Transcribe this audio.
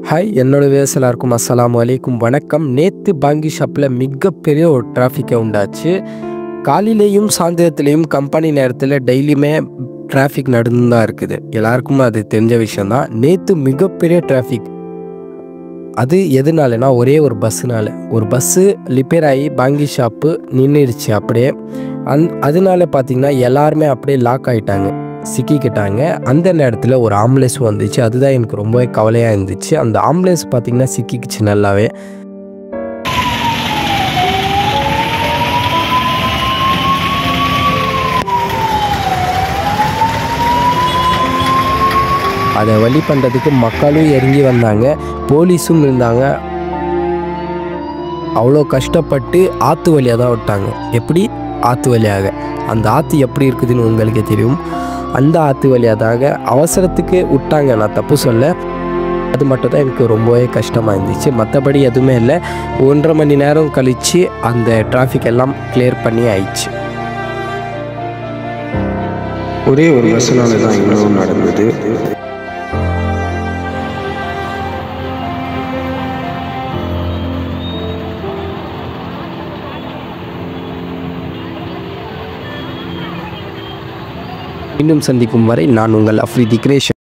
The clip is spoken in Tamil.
ஹாய் என்னோட வியூவர்ஸ் எல்லாருக்கும் அஸ்ஸலாமு அலைக்கும் வணக்கம். நேற்று பாங்கி ஷாப்பில் மிகப்பெரிய ஒரு டிராஃபிக்கை உண்டாச்சு. காலையிலேயும் சாயந்தரத்துலேயும் கம்பெனி நேரத்தில் டெய்லியுமே டிராஃபிக் நடந்து தான் இருக்குது. எல்லாருக்கும் அது தெரிஞ்ச விஷயந்தான். நேற்று மிகப்பெரிய டிராஃபிக். அது எதுனாலனா ஒரே ஒரு பஸ்ஸுனால. ஒரு பஸ்ஸு ரிப்பேர் ஆகி பாங்கி ஷாப்பு நின்றுடுச்சு அப்படியே. அதனால பார்த்திங்கன்னா எல்லாருமே அப்படியே லாக் ஆகிட்டாங்க, சிக்கிக்கிட்டாங்க. அந்த நேரத்தில் ஒரு ஆம்புலன்ஸ் வந்துச்சு. அதுதான் எனக்கு ரொம்பவே கவலையாக இருந்துச்சு. அந்த ஆம்புலன்ஸ் பார்த்திங்கன்னா சிக்கிக்குச்சு நல்லாவே. அதை வழி பண்ணுறதுக்கு மக்களும் இறங்கி வந்தாங்க, போலீஸும் இருந்தாங்க. அவ்வளோ கஷ்டப்பட்டு ஆற்று வழியாக தான் விட்டாங்க. எப்படி? ஆற்று வழியாக. அந்த ஆற்று எப்படி இருக்குதுன்னு உங்களுக்கே தெரியும். அந்த ஆற்று வழியாக அவசரத்துக்கு விட்டாங்க, நான் தப்பு சொல்ல. அது மட்டும் தான் எனக்கு ரொம்பவே கஷ்டமாக இருந்துச்சு. மற்றபடி எதுவுமே இல்லை. 1.5 மணி நேரம் கழித்து அந்த டிராஃபிக் எல்லாம் கிளியர் பண்ணி ஆயிடுச்சு. ஒரே ஒரு பஸ்ஸினால தான் இவ்வளோ நடந்தது. இன்னும் சந்திக்கும் வரை நான் உங்கள் அஃப்ரிதி கிரேஷன்.